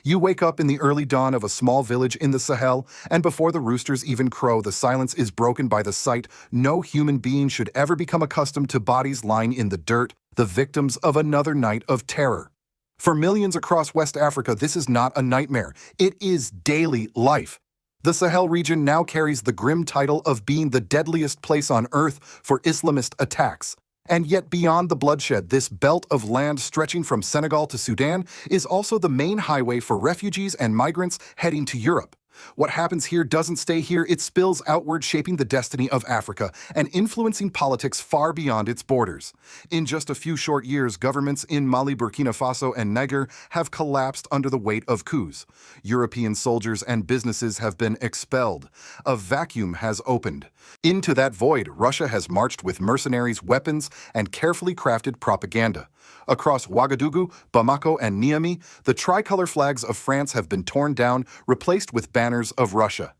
You wake up in the early dawn of a small village in the Sahel, and before the roosters even crow, the silence is broken by the sight no human being should ever become accustomed to bodies lying in the dirt, the victims of another night of terror. For millions across West Africa, this is not a nightmare. It is daily life. The Sahel region now carries the grim title of being the deadliest place on earth for Islamist attacks. And yet beyond the bloodshed, this belt of land stretching from Senegal to Sudan is also the main highway for refugees and migrants heading to Europe. What happens here doesn't stay here, it spills outward, shaping the destiny of Africa and influencing politics far beyond its borders. In just a few short years, governments in Mali, Burkina Faso, and Niger have collapsed under the weight of coups. European soldiers and businesses have been expelled. A vacuum has opened. Into that void, Russia has marched with mercenaries, weapons, and carefully crafted propaganda. Across Ouagadougou, Bamako, and Niamey, the tricolor flags of France have been torn down, replaced with banners of Russia.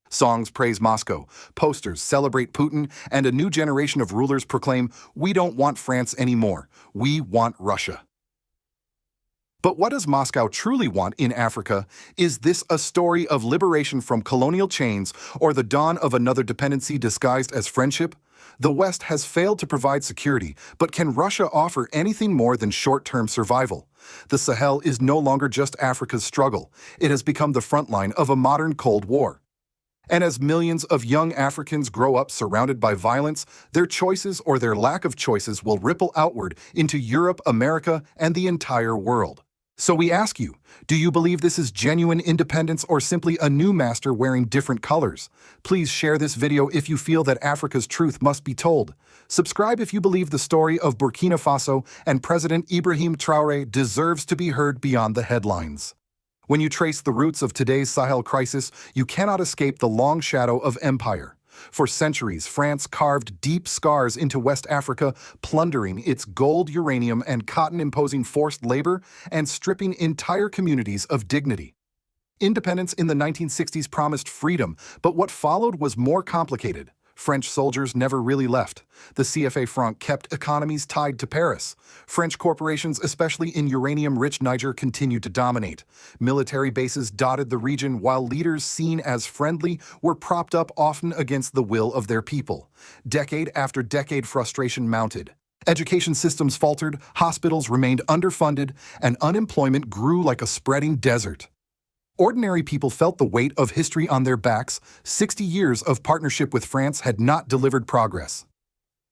Songs praise Moscow, posters celebrate Putin, and a new generation of rulers proclaim, "We don't want France anymore. We want Russia." But what does Moscow truly want in Africa? Is this a story of liberation from colonial chains or the dawn of another dependency disguised as friendship? The West has failed to provide security, but can Russia offer anything more than short-term survival? The Sahel is no longer just Africa's struggle. It has become the front line of a modern Cold War. And as millions of young Africans grow up surrounded by violence, their choices or their lack of choices will ripple outward into Europe, America, and the entire world. So we ask you, do you believe this is genuine independence or simply a new master wearing different colors? Please share this video if you feel that Africa's truth must be told. Subscribe if you believe the story of Burkina Faso and President Ibrahim Traoré deserves to be heard beyond the headlines. When you trace the roots of today's Sahel crisis, you cannot escape the long shadow of empire. For centuries, France carved deep scars into West Africa, plundering its gold, uranium, and cotton, imposing forced labor and stripping entire communities of dignity. Independence in the 1960s promised freedom, but what followed was more complicated. French soldiers never really left. The CFA franc kept economies tied to Paris. French corporations, especially in uranium-rich Niger, continued to dominate. Military bases dotted the region, while leaders seen as friendly were propped up often against the will of their people. Decade after decade, frustration mounted. Education systems faltered, hospitals remained underfunded, and unemployment grew like a spreading desert. Ordinary people felt the weight of history on their backs. 60 years of partnership with France had not delivered progress.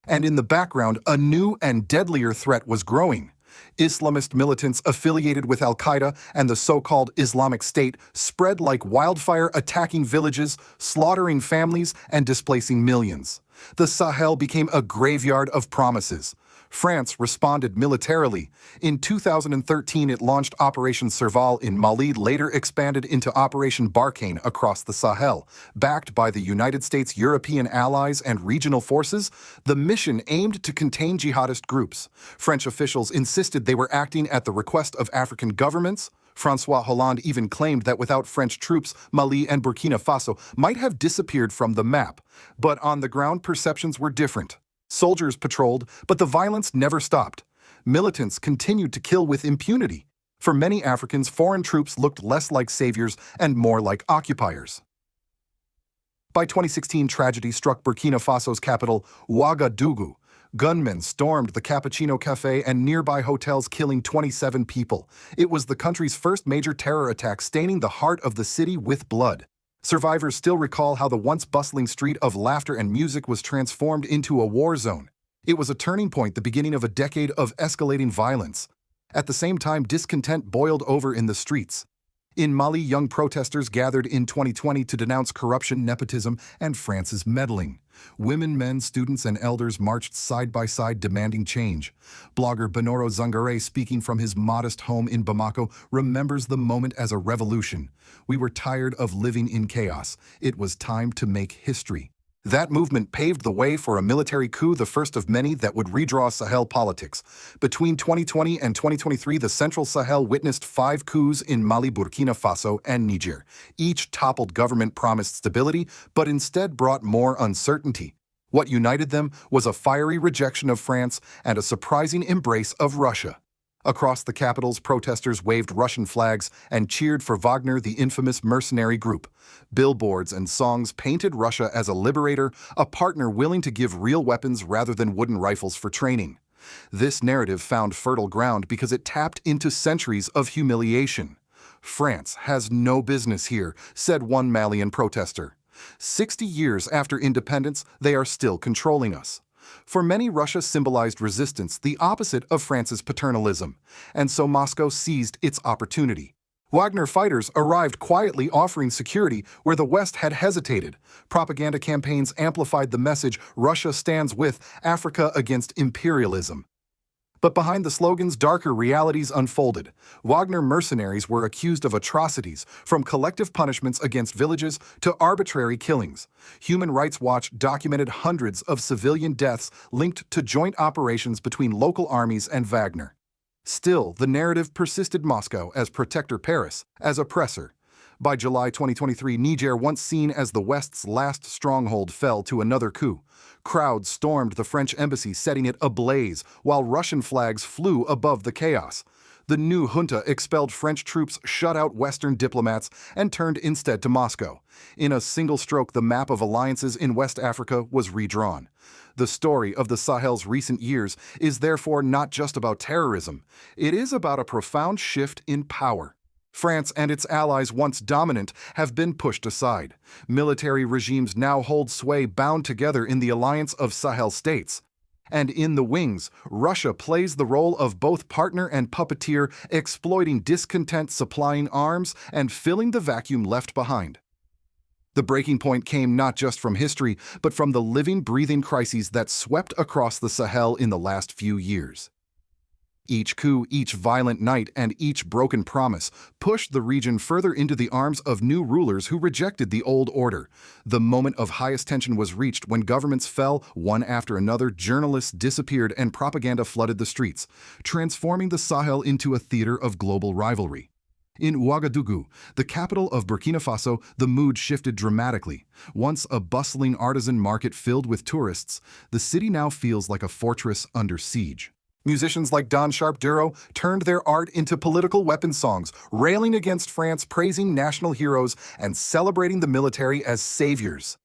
And in the background, a new and deadlier threat was growing. Islamist militants affiliated with Al-Qaeda and the so-called Islamic State spread like wildfire, attacking villages, slaughtering families, and displacing millions. The Sahel became a graveyard of promises. France responded militarily. In 2013, it launched Operation Serval in Mali, later expanded into Operation Barkhane across the Sahel. Backed by the United States, European allies, and regional forces, the mission aimed to contain jihadist groups. French officials insisted they were acting at the request of African governments. François Hollande even claimed that without French troops, Mali and Burkina Faso might have disappeared from the map. But on the ground, perceptions were different. Soldiers patrolled, but the violence never stopped. Militants continued to kill with impunity. For many Africans, foreign troops looked less like saviors and more like occupiers. By 2016, tragedy struck Burkina Faso's capital, Ouagadougou. Gunmen stormed the Cappuccino Cafe and nearby hotels, killing 27 people. It was the country's first major terror attack, staining the heart of the city with blood. Survivors still recall how the once bustling street of laughter and music was transformed into a war zone. It was a turning point, the beginning of a decade of escalating violence. At the same time, discontent boiled over in the streets. In Mali, young protesters gathered in 2020 to denounce corruption, nepotism, and France's meddling. Women, men, students, and elders marched side by side demanding change. Blogger Benoro Zangare, speaking from his modest home in Bamako, remembers the moment as a revolution. "We were tired of living in chaos. It was time to make history." That movement paved the way for a military coup, the first of many that would redraw Sahel politics. Between 2020 and 2023, the Central Sahel witnessed 5 coups in Mali, Burkina Faso, and Niger. Each toppled government promised stability, but instead brought more uncertainty. What united them was a fiery rejection of France and a surprising embrace of Russia. Across the capitals, protesters waved Russian flags and cheered for Wagner, the infamous mercenary group. Billboards and songs painted Russia as a liberator, a partner willing to give real weapons rather than wooden rifles for training. This narrative found fertile ground because it tapped into centuries of humiliation. "France has no business here," said one Malian protester. 60 years after independence, they are still controlling us. For many, Russia symbolized resistance, the opposite of France's paternalism, and so Moscow seized its opportunity. Wagner fighters arrived quietly, offering security where the West had hesitated. Propaganda campaigns amplified the message Russia stands with Africa against imperialism. But behind the slogans, darker realities unfolded. Wagner mercenaries were accused of atrocities, from collective punishments against villages to arbitrary killings. Human Rights Watch documented hundreds of civilian deaths linked to joint operations between local armies and Wagner. Still, the narrative persisted: Moscow as protector, Paris as oppressor. By July 2023, Niger, once seen as the West's last stronghold, fell to another coup. Crowds stormed the French embassy, setting it ablaze, while Russian flags flew above the chaos. The new junta expelled French troops, shut out Western diplomats, and turned instead to Moscow. In a single stroke, the map of alliances in West Africa was redrawn. The story of the Sahel's recent years is therefore not just about terrorism. It is about a profound shift in power. France and its allies, once dominant, have been pushed aside. Military regimes now hold sway, bound together in the alliance of Sahel states. And in the wings, Russia plays the role of both partner and puppeteer, exploiting discontent, supplying arms, and filling the vacuum left behind. The breaking point came not just from history, but from the living, breathing crises that swept across the Sahel in the last few years. Each coup, each violent night, and each broken promise pushed the region further into the arms of new rulers who rejected the old order. The moment of highest tension was reached when governments fell one after another, journalists disappeared, and propaganda flooded the streets, transforming the Sahel into a theater of global rivalry. In Ouagadougou, the capital of Burkina Faso, the mood shifted dramatically. Once a bustling artisan market filled with tourists, the city now feels like a fortress under siege. Musicians like Don Sharp Duro turned their art into political weapon songs, railing against France, praising national heroes, and celebrating the military as saviors.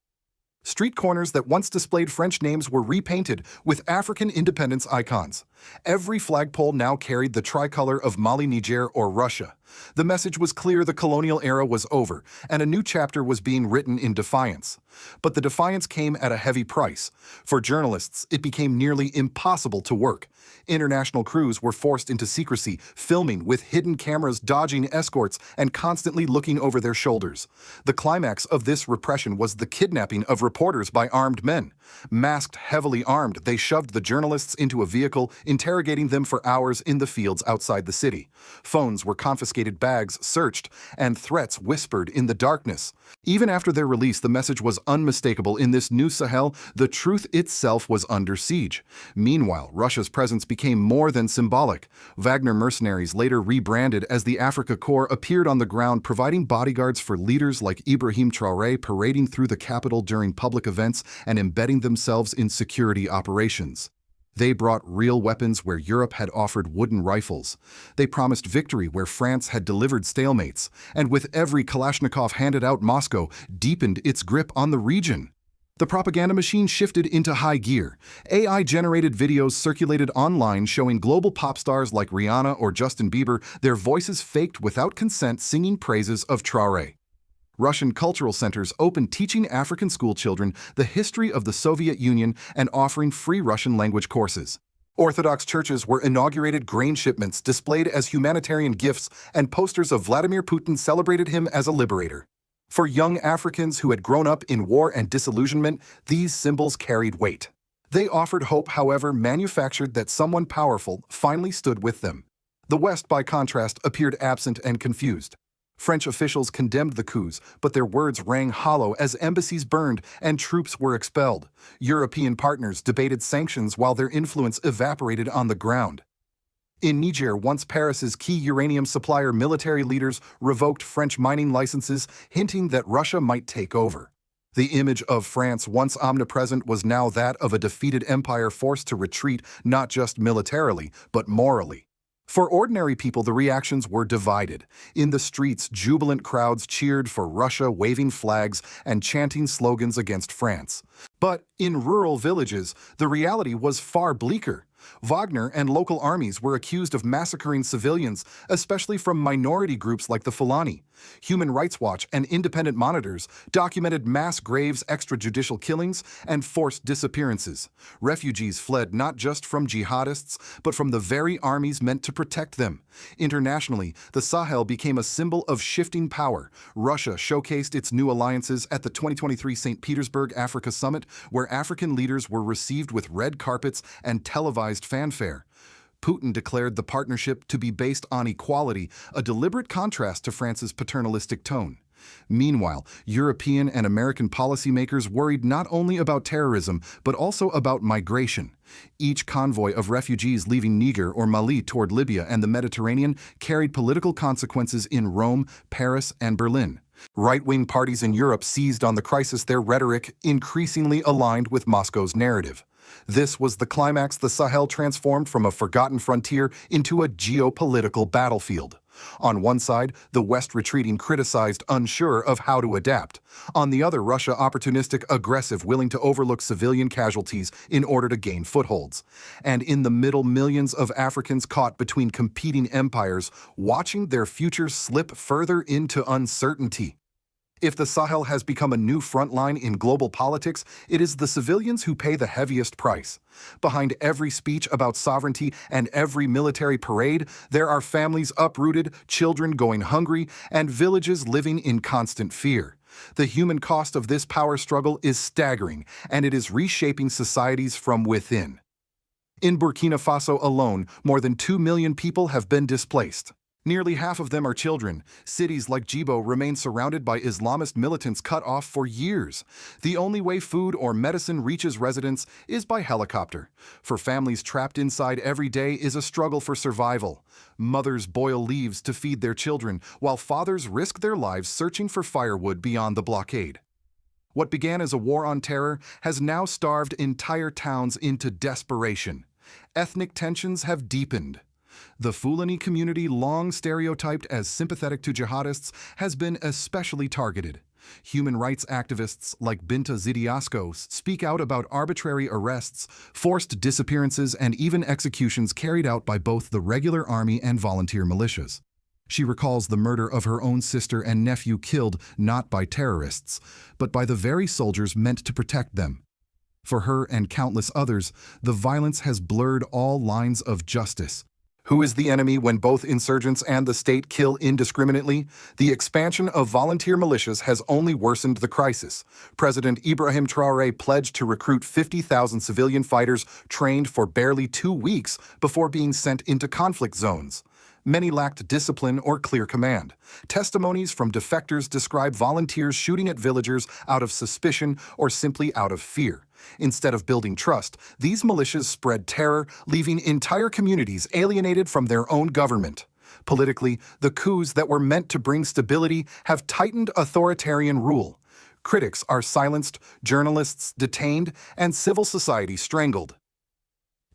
Street corners that once displayed French names were repainted with African independence icons. Every flagpole now carried the tricolor of Mali, Niger, or Russia. The message was clear: the colonial era was over, and a new chapter was being written in defiance. But the defiance came at a heavy price. For journalists, it became nearly impossible to work. International crews were forced into secrecy, filming with hidden cameras, dodging escorts, and constantly looking over their shoulders. The climax of this repression was the kidnapping of reporters by armed men. Masked, heavily armed, they shoved the journalists into a vehicle, interrogating them for hours in the fields outside the city. Phones were confiscated, bags searched, and threats whispered in the darkness. Even after their release, the message was unmistakable: in this new Sahel, the truth itself was under siege. Meanwhile, Russia's presence became more than symbolic. Wagner mercenaries, later rebranded as the Africa Corps, appeared on the ground, providing bodyguards for leaders like Ibrahim Traoré, parading through the capital during public events and embedding themselves in security operations. They brought real weapons where Europe had offered wooden rifles. They promised victory where France had delivered stalemates. And with every Kalashnikov handed out, Moscow deepened its grip on the region. The propaganda machine shifted into high gear. AI-generated videos circulated online showing global pop stars like Rihanna or Justin Bieber, their voices faked without consent, singing praises of Traore. Russian cultural centers opened, teaching African schoolchildren the history of the Soviet Union and offering free Russian language courses. Orthodox churches were inaugurated, grain shipments displayed as humanitarian gifts, and posters of Vladimir Putin celebrated him as a liberator. For young Africans who had grown up in war and disillusionment, these symbols carried weight. They offered hope, however, manufactured that someone powerful finally stood with them. The West, by contrast, appeared absent and confused. French officials condemned the coups, but their words rang hollow as embassies burned and troops were expelled. European partners debated sanctions while their influence evaporated on the ground. In Niger, once Paris's key uranium supplier, military leaders revoked French mining licenses, hinting that Russia might take over. The image of France, once omnipresent, was now that of a defeated empire forced to retreat, not just militarily, but morally. For ordinary people, the reactions were divided. In the streets, jubilant crowds cheered for Russia, waving flags and chanting slogans against France. But in rural villages, the reality was far bleaker. Wagner and local armies were accused of massacring civilians, especially from minority groups like the Fulani. Human Rights Watch and independent monitors documented mass graves, extrajudicial killings, and forced disappearances. Refugees fled not just from jihadists, but from the very armies meant to protect them. Internationally, the Sahel became a symbol of shifting power. Russia showcased its new alliances at the 2023 St. Petersburg Africa Summit, where African leaders were received with red carpets and televised fanfare. Putin declared the partnership to be based on equality, a deliberate contrast to France's paternalistic tone. Meanwhile, European and American policymakers worried not only about terrorism, but also about migration. Each convoy of refugees leaving Niger or Mali toward Libya and the Mediterranean carried political consequences in Rome, Paris, and Berlin. Right-wing parties in Europe seized on the crisis, their rhetoric increasingly aligned with Moscow's narrative. This was the climax. The Sahel transformed from a forgotten frontier into a geopolitical battlefield. On one side, the West retreating, criticized, unsure of how to adapt. On the other, Russia opportunistic, aggressive, willing to overlook civilian casualties in order to gain footholds. And in the middle, millions of Africans caught between competing empires, watching their futures slip further into uncertainty. If the Sahel has become a new front line in global politics, it is the civilians who pay the heaviest price. Behind every speech about sovereignty and every military parade, there are families uprooted, children going hungry, and villages living in constant fear. The human cost of this power struggle is staggering, and it is reshaping societies from within. In Burkina Faso alone, more than 2 million people have been displaced. Nearly half of them are children. Cities like Djibo remain surrounded by Islamist militants cut off for years. The only way food or medicine reaches residents is by helicopter. For families trapped inside, every day is a struggle for survival. Mothers boil leaves to feed their children, while fathers risk their lives searching for firewood beyond the blockade. What began as a war on terror has now starved entire towns into desperation. Ethnic tensions have deepened. The Fulani community, long stereotyped as sympathetic to jihadists, has been especially targeted. Human rights activists like Binta Zidiasko speak out about arbitrary arrests, forced disappearances, and even executions carried out by both the regular army and volunteer militias. She recalls the murder of her own sister and nephew, killed not by terrorists, but by the very soldiers meant to protect them. For her and countless others, the violence has blurred all lines of justice. Who is the enemy when both insurgents and the state kill indiscriminately? The expansion of volunteer militias has only worsened the crisis. President Ibrahim Traoré pledged to recruit 50,000 civilian fighters trained for barely 2 weeks before being sent into conflict zones. Many lacked discipline or clear command. Testimonies from defectors describe volunteers shooting at villagers out of suspicion or simply out of fear. Instead of building trust, these militias spread terror, leaving entire communities alienated from their own government. Politically, the coups that were meant to bring stability have tightened authoritarian rule. Critics are silenced, journalists detained, and civil society strangled.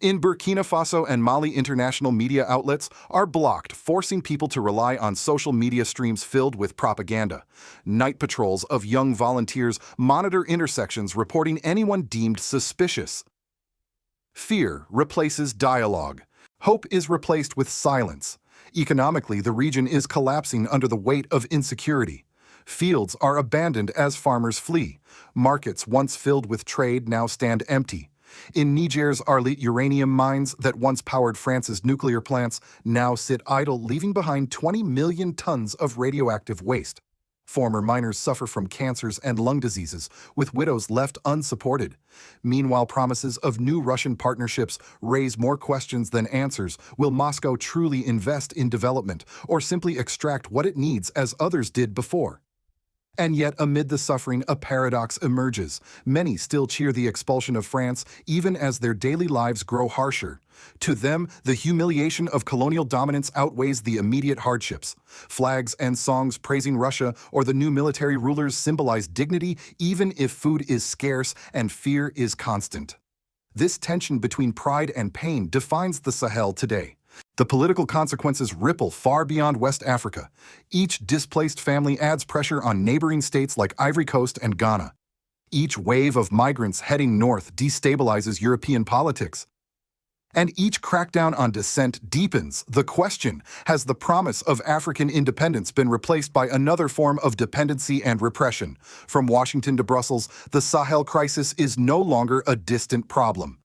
In Burkina Faso and Mali, international media outlets are blocked, forcing people to rely on social media streams filled with propaganda. Night patrols of young volunteers monitor intersections, reporting anyone deemed suspicious. Fear replaces dialogue. Hope is replaced with silence. Economically, the region is collapsing under the weight of insecurity. Fields are abandoned as farmers flee. Markets once filled with trade now stand empty. In Niger's Arlit uranium mines that once powered France's nuclear plants now sit idle, leaving behind 20 million tons of radioactive waste. Former miners suffer from cancers and lung diseases, with widows left unsupported. Meanwhile, promises of new Russian partnerships raise more questions than answers. Will Moscow truly invest in development, or simply extract what it needs as others did before? And yet, amid the suffering, a paradox emerges. Many still cheer the expulsion of France, even as their daily lives grow harsher. To them, the humiliation of colonial dominance outweighs the immediate hardships. Flags and songs praising Russia or the new military rulers symbolize dignity, even if food is scarce and fear is constant. This tension between pride and pain defines the Sahel today. The political consequences ripple far beyond West Africa. Each displaced family adds pressure on neighboring states like Ivory Coast and Ghana. Each wave of migrants heading north destabilizes European politics. And each crackdown on dissent deepens the question: has the promise of African independence been replaced by another form of dependency and repression? From Washington to Brussels, the Sahel crisis is no longer a distant problem.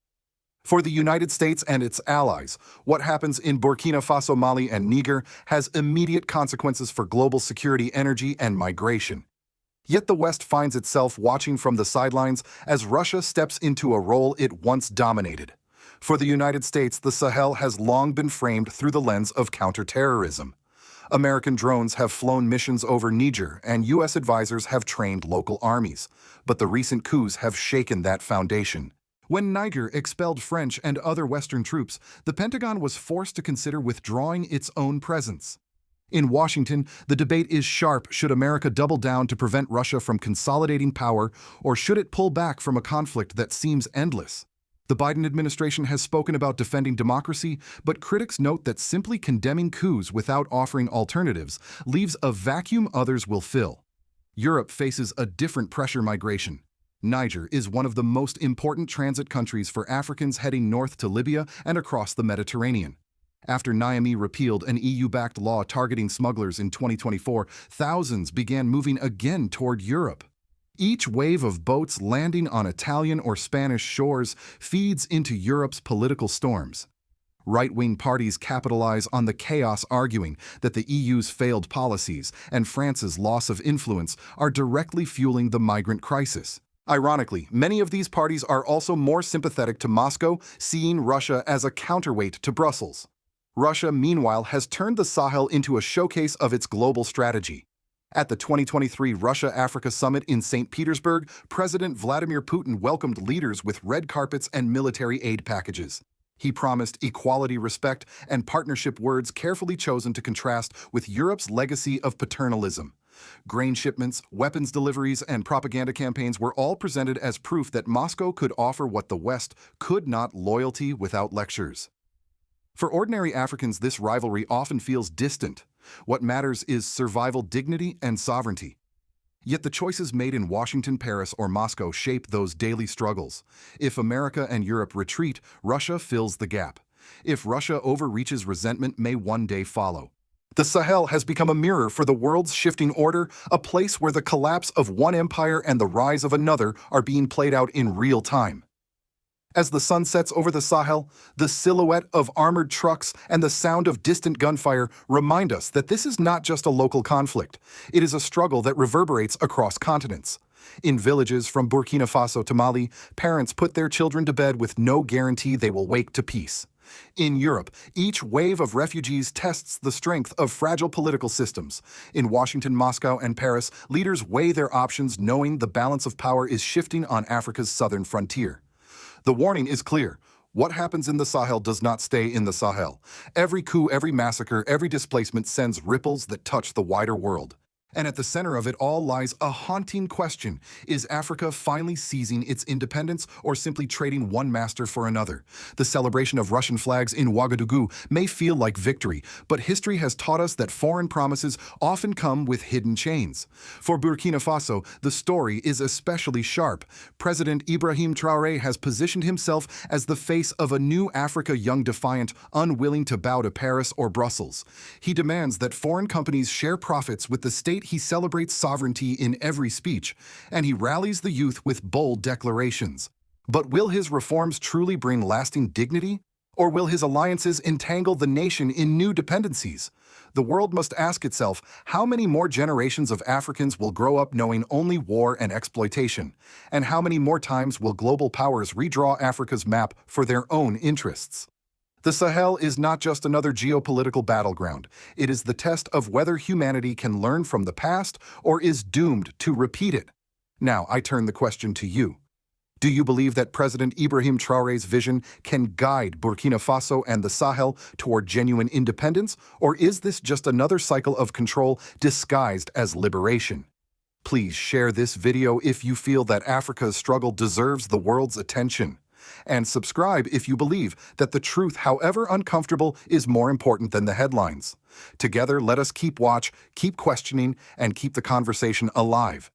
For the United States and its allies, what happens in Burkina Faso, Mali, and Niger has immediate consequences for global security, energy, and migration. Yet the West finds itself watching from the sidelines as Russia steps into a role it once dominated. For the United States, the Sahel has long been framed through the lens of counterterrorism. American drones have flown missions over Niger, and U.S. advisors have trained local armies. But the recent coups have shaken that foundation. When Niger expelled French and other Western troops, the Pentagon was forced to consider withdrawing its own presence. In Washington, the debate is sharp: should America double down to prevent Russia from consolidating power, or should it pull back from a conflict that seems endless? The Biden administration has spoken about defending democracy, but critics note that simply condemning coups without offering alternatives leaves a vacuum others will fill. Europe faces a different pressure migration. Niger is one of the most important transit countries for Africans heading north to Libya and across the Mediterranean. After Niamey repealed an EU-backed law targeting smugglers in 2024, thousands began moving again toward Europe. Each wave of boats landing on Italian or Spanish shores feeds into Europe's political storms. Right-wing parties capitalize on the chaos, arguing that the EU's failed policies and France's loss of influence are directly fueling the migrant crisis. Ironically, many of these parties are also more sympathetic to Moscow, seeing Russia as a counterweight to Brussels. Russia, meanwhile, has turned the Sahel into a showcase of its global strategy. At the 2023 Russia-Africa Summit in St. Petersburg, President Vladimir Putin welcomed leaders with red carpets and military aid packages. He promised equality, respect, and partnership, words carefully chosen to contrast with Europe's legacy of paternalism. Grain shipments, weapons deliveries, and propaganda campaigns were all presented as proof that Moscow could offer what the West could not: loyalty without lectures. For ordinary Africans, this rivalry often feels distant. What matters is survival, dignity, and sovereignty. Yet the choices made in Washington, Paris, or Moscow shape those daily struggles. If America and Europe retreat, Russia fills the gap. If Russia overreaches, resentment may one day follow. The Sahel has become a mirror for the world's shifting order, a place where the collapse of one empire and the rise of another are being played out in real time. As the sun sets over the Sahel, the silhouette of armored trucks and the sound of distant gunfire remind us that this is not just a local conflict. It is a struggle that reverberates across continents. In villages from Burkina Faso to Mali, parents put their children to bed with no guarantee they will wake to peace. In Europe, each wave of refugees tests the strength of fragile political systems. In Washington, Moscow, and Paris, leaders weigh their options, knowing the balance of power is shifting on Africa's southern frontier. The warning is clear: what happens in the Sahel does not stay in the Sahel. Every coup, every massacre, every displacement sends ripples that touch the wider world. And at the center of it all lies a haunting question: is Africa finally seizing its independence, or simply trading one master for another? The celebration of Russian flags in Ouagadougou may feel like victory, but history has taught us that foreign promises often come with hidden chains. For Burkina Faso, the story is especially sharp. President Ibrahim Traoré has positioned himself as the face of a new Africa, young, defiant, unwilling to bow to Paris or Brussels. He demands that foreign companies share profits with the state. He celebrates sovereignty in every speech, and he rallies the youth with bold declarations. But will his reforms truly bring lasting dignity? Or will his alliances entangle the nation in new dependencies? The world must ask itself, how many more generations of Africans will grow up knowing only war and exploitation? And how many more times will global powers redraw Africa's map for their own interests? The Sahel is not just another geopolitical battleground. It is the test of whether humanity can learn from the past or is doomed to repeat it. Now, I turn the question to you. Do you believe that President Ibrahim Traoré's vision can guide Burkina Faso and the Sahel toward genuine independence, or is this just another cycle of control disguised as liberation? Please share this video if you feel that Africa's struggle deserves the world's attention. And subscribe if you believe that the truth, however uncomfortable, is more important than the headlines. Together, let us keep watch, keep questioning, and keep the conversation alive.